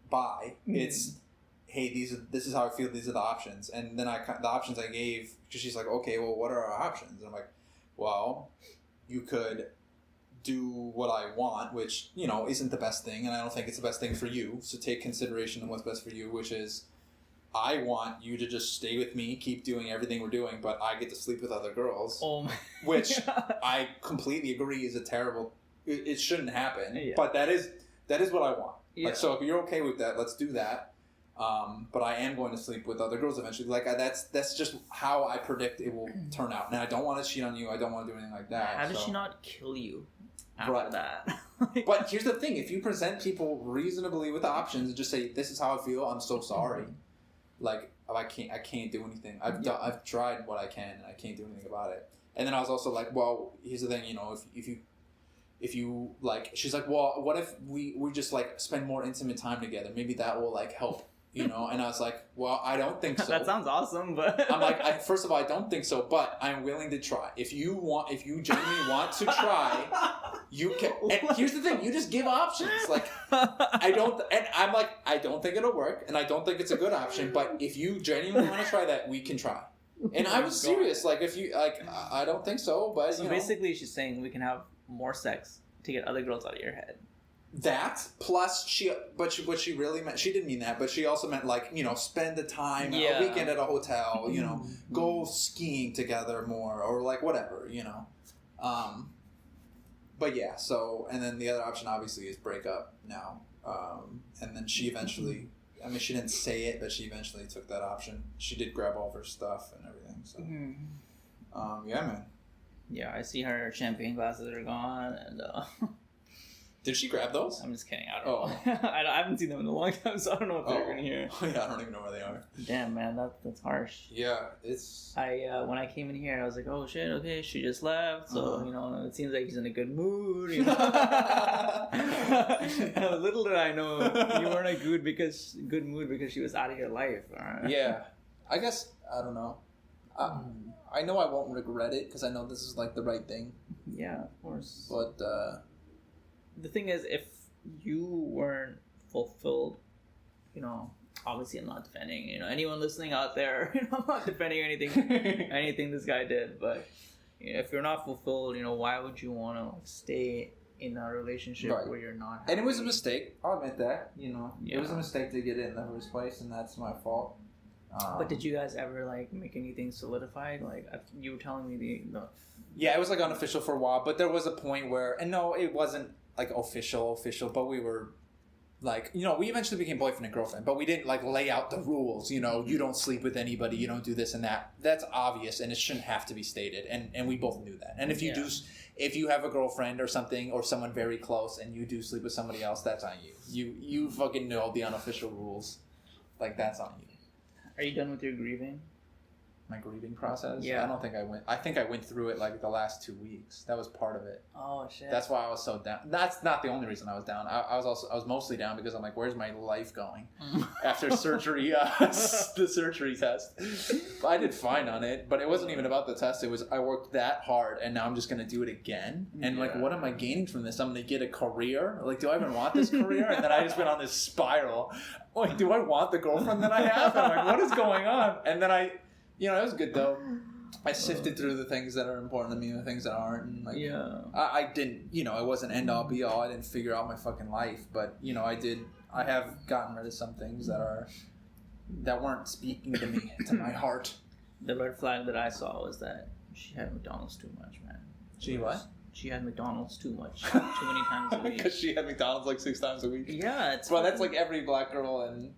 bye. It's, hey, this is how I feel. These are the options. And then the options I gave, because she's like, okay, well, what are our options? And I'm like, well, you could do what I want, which, you know, isn't the best thing, and I don't think it's the best thing for you. So take consideration of what's best for you, which is, I want you to just stay with me, keep doing everything we're doing, but I get to sleep with other girls. Oh my which God. I completely agree is a terrible. It shouldn't happen. Yeah. But that is what I want. Yeah. Like, so if you're okay with that, let's do that. But I am going to sleep with other girls eventually. Like that's just how I predict it will turn out. And I don't want to cheat on you. I don't want to do anything like that. How does she not kill you after Right. that? But here's the thing: if you present people reasonably with options and just say, "This is how I feel. I'm so sorry," like I can't do anything. I've tried what I can, and I can't do anything about it. And then I was also like, well, here's the thing, you know, if you like, she's like, well, what if we just like spend more intimate time together? Maybe that will like help, you know? And I was like, well, I don't think so. That sounds awesome, but I'm like, first of all, I don't think so, but I'm willing to try. If you genuinely want to try, you can. And here's the thing: you just give options. Like, I don't think it'll work, and I don't think it's a good option. But if you genuinely want to try that, we can try. And I was serious. Like, if you like, I don't think so, but so basically, she's saying we can have more sex to get other girls out of your head. That plus what she really meant, she didn't mean that, but she also meant like, you know, spend the time a weekend at a hotel, you know, go skiing together more or like whatever, you know. But yeah, so and then the other option obviously is break up now. And then she eventually, I mean, she didn't say it, but she eventually took that option. She did grab all of her stuff and everything. So, yeah, man. Yeah, I see her champagne glasses are gone, and did she grab those? I'm just kidding. I don't know. I haven't seen them in a long time, so I don't know if they're in here. Yeah, I don't even know where they are. Damn, man, that's harsh. Yeah, it's. When I came in here, I was like, oh shit, okay, she just left, so you know, it seems like he's in a good mood. You know? Little did I know you weren't in a good mood because she was out of your life. Yeah, I guess I don't know. I know I won't regret it because I know this is like the right thing. Yeah, of course. But the thing is, if you weren't fulfilled, you know, obviously I'm not defending, you know, anyone listening out there, you know, I'm not defending anything this guy did, but you know, if you're not fulfilled, you know, why would you want to stay in a relationship where you're not happy? And it was a mistake. I'll admit that. You know, it was a mistake to get it in the first place, and that's my fault. But did you guys ever like make anything solidified? Like you were telling me the Yeah, it was like unofficial for a while, but there was a point where, and no, it wasn't like official, but we were like, you know, we eventually became boyfriend and girlfriend, but we didn't like lay out the rules, you know, you don't sleep with anybody, you don't do this and that. That's obvious, and it shouldn't have to be stated, and we both knew that. And if you if you have a girlfriend or something, or someone very close, and you do sleep with somebody else, that's on you. You fucking know the unofficial rules. Like, that's on you. Are you done with your grieving? My grieving process? Yeah. I don't think I went. I think I went through it like the last 2 weeks. That was part of it. Oh shit. That's why I was so down. That's not the only reason I was down. I was mostly down because I'm like, where's my life going after surgery? The surgery test. I did fine on it, but it wasn't even about the test. It was I worked that hard, and now I'm just gonna do it again. And like, what am I gaining from this? I'm gonna get a career. Like, do I even want this career? And then I just went on this spiral. Like, do I want the girlfriend that I have? And I'm like, what is going on? And then you know, it was good though. I sifted through the things that are important to me and the things that aren't. And like, I didn't, you know, it wasn't end all be all. I didn't figure out my fucking life, but you know, I have gotten rid of some things that weren't speaking to me, to my heart. The red flag that I saw was that she had McDonald's too much, man. She what? She had McDonald's too much, too many times a week. Because she had McDonald's like 6 times a week. Yeah, it's. Well, that's like every black girl in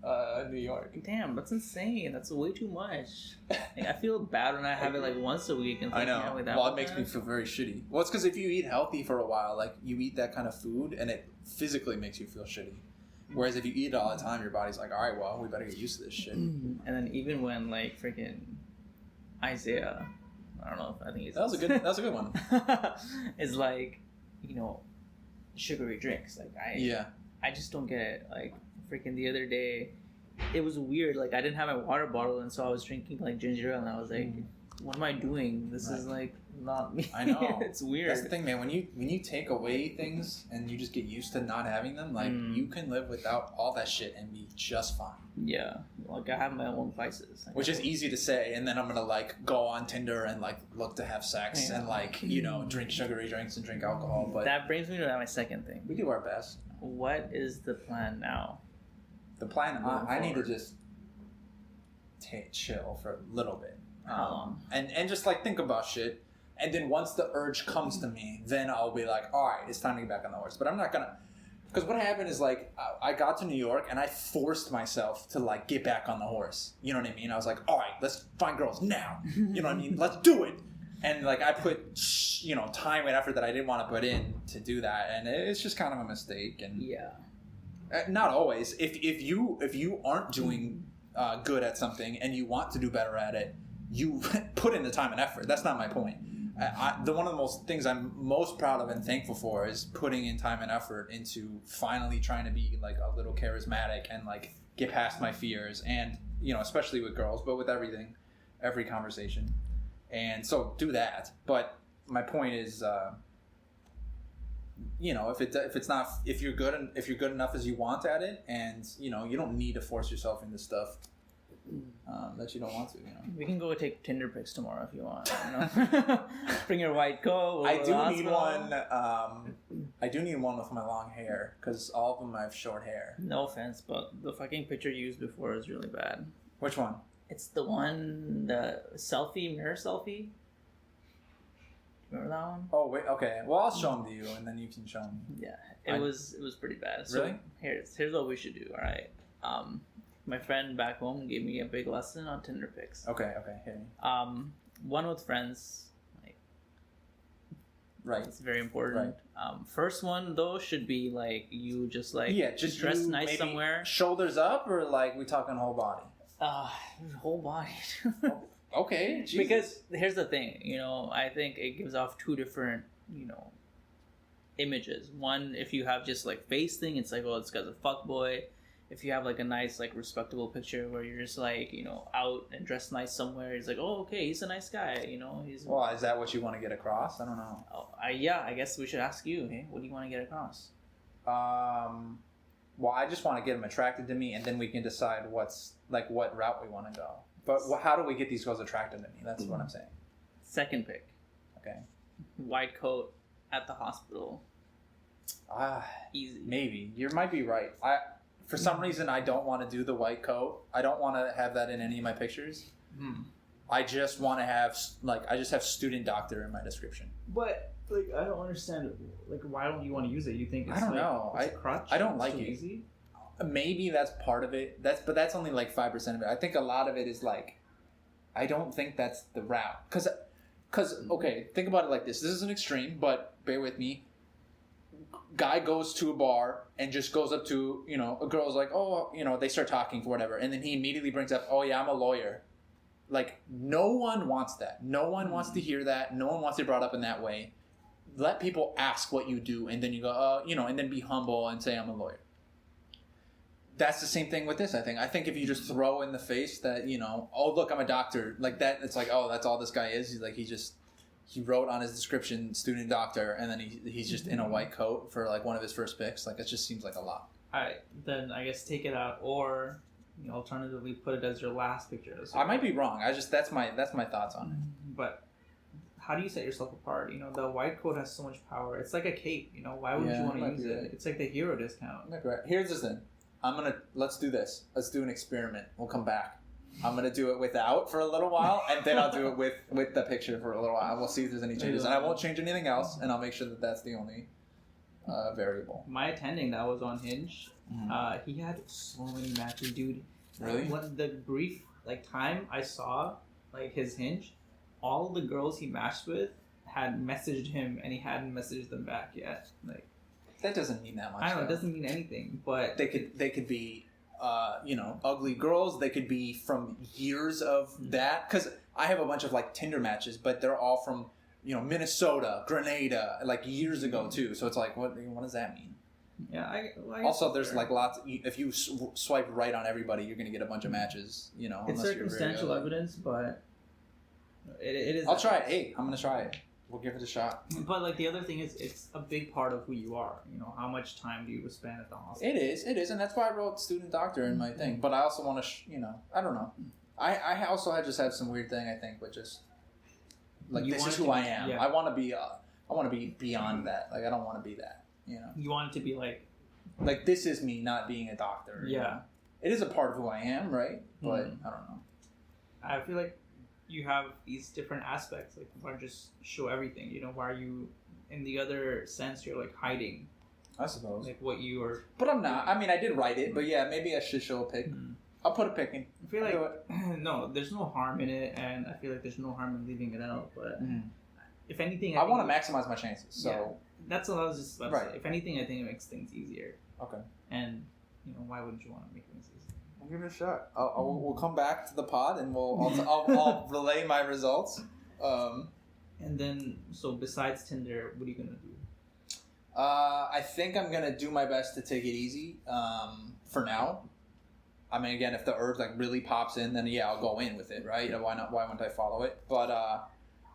New York. Damn, that's insane. That's way too much. Like, I feel bad when I have it like once a week. And I know. Like that well, it makes me feel very shitty. Well, it's because if you eat healthy for a while, like you eat that kind of food, and it physically makes you feel shitty. Whereas if you eat it all the time, your body's like, all right, well, we better get used to this shit. And then even when like freaking Isaiah, I don't know. I think that was a good one. It's like, you know, sugary drinks. Like I just don't get it. Like freaking the other day, it was weird. Like I didn't have my water bottle, and so I was drinking like ginger ale, and I was like, what am I doing? This is like not me. I know. It's weird. That's the thing, man. When you take away things and you just get used to not having them, like you can live without all that shit and be just fine. Yeah, like I have my own vices, which is easy to say, and then I'm gonna like go on Tinder and like look to have sex and like, you know, drink sugary drinks and drink alcohol. But that brings me to my second thing. We do our best. What is the plan now? The plan, I need to just chill for a little bit. How long? And just like think about shit, and then once the urge comes to me, then I'll be like, all right, it's time to get back on the horse. But I'm not gonna. Because what happened is, like, I got to New York and I forced myself to, like, get back on the horse. You know what I mean? I was like, all right, let's find girls now. You know what I mean? Let's do it. And, like, I put, time and effort that I didn't want to put in to do that. And it's just kind of a mistake. And Yeah. Not always. If you aren't doing good at something and you want to do better at it, you put in the time and effort. That's not my point. One of the most things I'm most proud of and thankful for is putting in time and effort into finally trying to be like a little charismatic and like get past my fears, and especially with girls, but with every conversation. And so do that. But my point is, if you're good enough as you want at it, and you don't need to force yourself into stuff that you don't want to. We can go take Tinder pics tomorrow if you want. Bring your white coat. I do need one. I do need one with my long hair because all of them have short hair. No offense, but the fucking picture you used before is really bad. Which one? It's the mirror selfie. Remember that one? Oh wait, okay. Well, I'll show them to you, and then you can show me. Yeah, it was pretty bad. So really? Here's what we should do. All right. My friend back home gave me a big lesson on Tinder pics. Okay, hit me. One with friends. Right. It's very important. Right. First one though should be like you just dress nice somewhere. Shoulders up, or like we talking whole body. Whole body. Okay. Jesus. Because here's the thing, I think it gives off two different, images. One, if you have just like face thing, it's like, oh, this guy's a fuckboy. If you have like a nice, like respectable picture where you're just like, out and dressed nice somewhere, it's like, oh, okay, he's a nice guy, he's. Well, is that what you want to get across? I don't know. Yeah, I guess we should ask you. Hey, what do you want to get across? Well, I just want to get them attracted to me, and then we can decide what route we want to go. But how do we get these girls attracted to me? That's what I'm saying. Second pick. Okay. White coat at the hospital. Easy. Maybe. You might be right. For some reason, I don't want to do the white coat. I don't want to have that in any of my pictures. I just want to have, I just have student doctor in my description. But, I don't understand. Why don't you want to use it? You think it's, I don't know. It's a crutch? I don't like it. Easy? Maybe that's part of it. But that's only 5% of it. I think a lot of it is I don't think that's the route. Because okay, think about it like this. This is an extreme, but bear with me. Guy goes to a bar and just goes up to, a girl's like, oh, they start talking for whatever. And then he immediately brings up, oh yeah, I'm a lawyer. No one wants that. No one wants to hear that. No one wants to be brought up in that way. Let people ask what you do, and then you go, and then be humble and say, I'm a lawyer. That's the same thing with this, I think. I think if you just throw in the face that, oh, look, I'm a doctor, like that, it's like, oh, that's all this guy is. He wrote on his description, student doctor, and then he's just in a white coat for, one of his first picks. It just seems like a lot. All right, then I guess take it out, or alternatively put it as your last picture. I might be wrong. That's my thoughts on it. But how do you set yourself apart? The white coat has so much power. It's like a cape. Why wouldn't you want to use it? It's like the hero discount. Here's the thing. Let's do this. Let's do an experiment. We'll come back. I'm going to do it without for a little while, and then I'll do it with the picture for a little while. We'll see if there's any changes. And I won't change anything else, and I'll make sure that that's the only variable. My attending that was on Hinge, he had so many matches, dude. Really? When the brief time I saw his Hinge, all the girls he matched with had messaged him, and he hadn't messaged them back yet. That doesn't mean that much. I know, it doesn't mean anything, but they could be ugly girls. They could be from years of that, because I have a bunch of Tinder matches, but they're all from Minnesota, Grenada, years ago too. So it's what does that mean? Yeah. I also, there's lots. If you swipe right on everybody, you're gonna get a bunch of matches. It's circumstantial evidence, but it is. I'll try it. Hey, I'm gonna try it. We'll give it a shot. But the other thing is, it's a big part of who you are. How much time do you spend at the hospital? It is, and that's why I wrote student doctor in my thing. But I also want to, I don't know. I also just have some weird thing, I think, but just this is who I am. Yeah. I want to be beyond that. I don't want to be that. You want it to be like this is me not being a doctor. Yeah. It is a part of who I am, right? But I don't know. I feel like you have these different aspects. Why just show everything? Why are you, in the other sense, you're hiding? I suppose. Like what you were. But I'm not. I mean, I did write it, but yeah, maybe I should show a pic. I'll put a pic in. I feel like no, there's no harm in it, and I feel like there's no harm in leaving it out. But if anything, I want to maximize my chances. So that's what I was just about to Right. say. If anything, I think it makes things easier. okay, And why wouldn't you want to make things easier? we'll give it a shot. We'll come back to the pod and I'll relay my results. And then, so besides Tinder, what are you gonna do? I think I'm gonna do my best to take it easy. For now. I mean, again, if the herb like really pops in, then yeah, I'll go in with it, right? Why not? Why wouldn't I follow it? But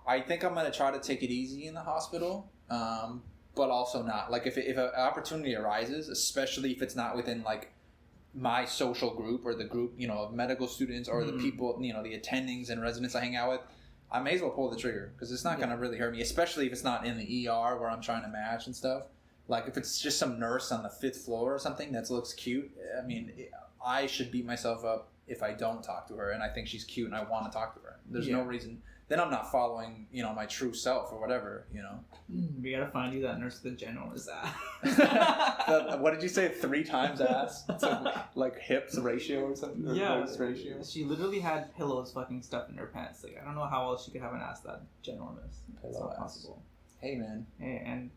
I think I'm gonna try to take it easy in the hospital, but also not. Like if an opportunity arises, especially if it's not within like my social group or the group, of medical students or the people, the attendings and residents I hang out with, I may as well pull the trigger because it's not gonna really hurt me, especially if it's not in the ER where I'm trying to match and stuff. Like if it's just some nurse on the 5th floor or something that looks cute, I mean, I should beat myself up if I don't talk to her and I think she's cute and I want to talk to her. There's no reason. Then I'm not following, my true self or whatever, We gotta find you that nurse the general is at. What did you say? 3 times ass? It's like hips ratio or something? Or Yeah. waist ratio? She literally had pillows fucking stuffed in her pants. Like, I don't know how else she could have an ass that generalness. It's Pillow not ass. possible. Hey, man. Hey, and,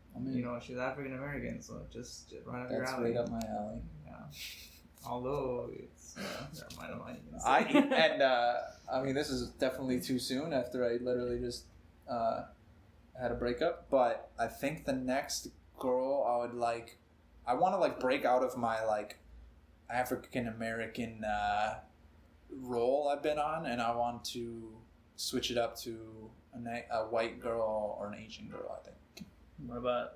she's African American, so just right up your That's alley. right up my alley. Yeah. Although, it's, never mind. I mean, this is definitely too soon after I literally just had a breakup, but I think the next girl I want to like break out of my like African American role I've been on, and I want to switch it up to a white girl or an Asian girl, I think. What about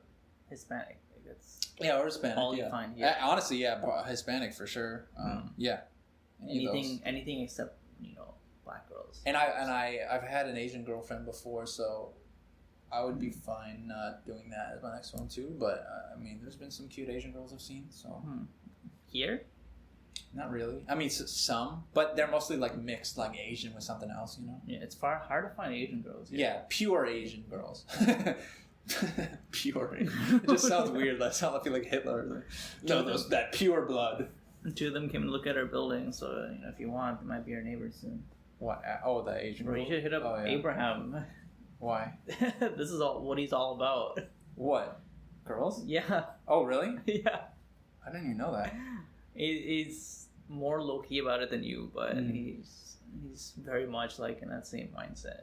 Hispanic? Like, that's or Hispanic. all you find here. Honestly, yeah, Hispanic for sure. Yeah. Anything except black girls. And I've had an Asian girlfriend before, so I would be fine not doing that as my next one too. But I mean, there's been some cute Asian girls I've seen, so Here? not really. I mean, some, but they're mostly like mixed, like Asian with something else, Yeah, it's hard to find Asian girls here. Yeah, pure Asian girls. Pure. It just sounds weird. That sounds. I feel like Hitler. That pure blood. 2 of them came to look at our building, so if you want, they might be our neighbors soon. What? Oh, the Asian. Bro, you should hit up Abraham. Why? This is what he's all about. What? Girls? Yeah. Oh, really? Yeah. I didn't even know that. He's more low key about it than you, but he's very much like in that same mindset.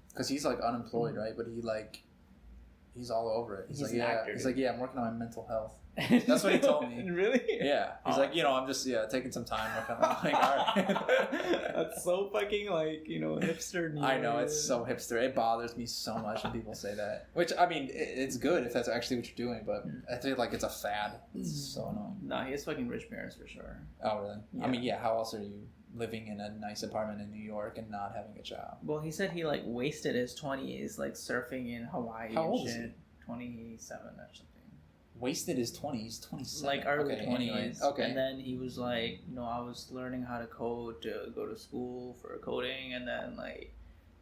Because he's like unemployed, right? But he's all over it. He's like, an actor, He's dude. like, yeah, I'm working on my mental health. That's what he told me. Really? Yeah. He's like, I'm just taking some time working on. Like, all right. That's so fucking hipster. I know, it's so hipster. It bothers me so much when people say that. Which, I mean, it's good if that's actually what you're doing, but I feel like it's a fad. It's so annoying. No, he has fucking rich parents for sure. Oh, really? Yeah. I mean, yeah, how else are you living in a nice apartment in New York and not having a job? Well, he said he wasted his 20s surfing in Hawaii. How and old is shit. he? 27 or something. Wasted his 20s. He's 27. Early Okay, 20s. anyway. Okay. And then he was like, I was learning how to code to go to school for coding, and then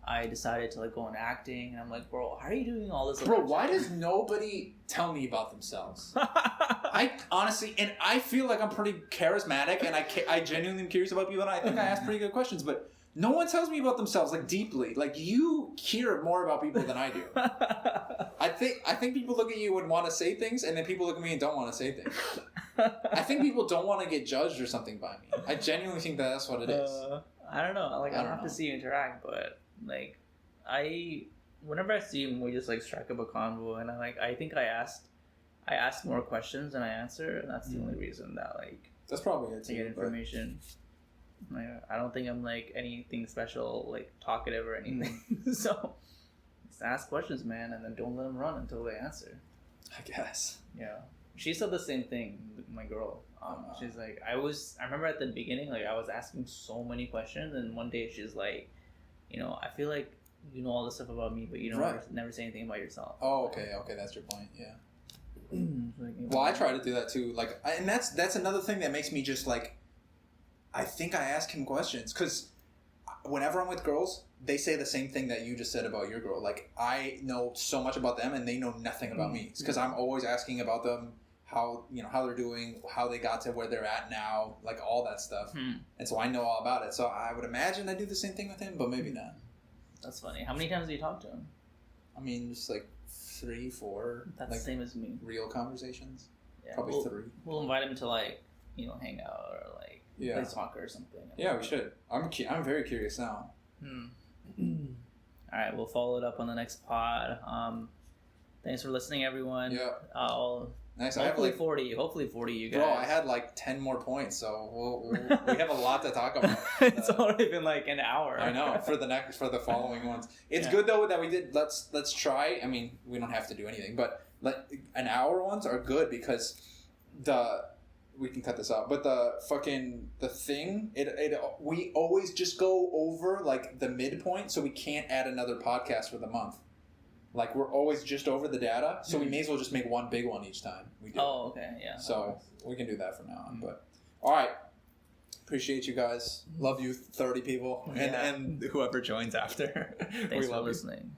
I decided to go into acting, and I'm like, bro, how are you doing all this? Bro, why does nobody tell me about themselves? I honestly, and I feel like I'm pretty charismatic, and I genuinely am curious about people, and I think I ask pretty good questions, but no one tells me about themselves deeply. You hear more about people than I do. I think people look at you and want to say things, and then people look at me and don't want to say things. I think people don't want to get judged or something by me. I genuinely think that's what it is. I don't know. I don't have know. to see you interact, but whenever I see him, we just strike up a convo, and I think I ask more questions than I answer, and that's the only reason that That's probably it to get too. information. I don't think I'm anything special, talkative or anything. So just ask questions, man, and then don't let them run until they answer. I guess. Yeah, she said the same thing. My girl, she's like, I remember at the beginning, I was asking so many questions, and one day she's like, I feel like you know all this stuff about me, but you don't never say anything about yourself. Oh, okay, that's your point. Yeah. Well, I try to do that too. And that's another thing that makes me just I think I ask him questions because whenever I'm with girls, they say the same thing that you just said about your girl. Like, I know so much about them and they know nothing about me. It's because I'm always asking about them, how they're doing, how they got to where they're at now, like all that stuff. And so I know all about it. So I would imagine I do the same thing with him, but maybe not. That's funny. How many times do you talk to him? I mean, just like 3, 4. That's like, the same as me. Real conversations. Yeah, Probably 3. We'll invite him to like, hang out or like play soccer or something. Yeah, we should. I'm very curious now. All right, we'll follow it up on the next pod. Thanks for listening, everyone. Yeah. Nice. Hopefully 40 you guys. Bro, I had like 10 more points, so we have a lot to talk about. It's already been like an hour. I know, for the following ones. It's good though that we did. Let's try. I mean, we don't have to do anything, but an hour ones are good because we can cut this out. But the thing, we always just go over like the midpoint, so we can't add another podcast for the month. Like, we're always just over the data, so we may as well just make one big one each time we do. Oh, okay, yeah. So we can do that from now on. But all right, appreciate you guys. Love you, 30 people, and whoever joins after. Thanks for listening.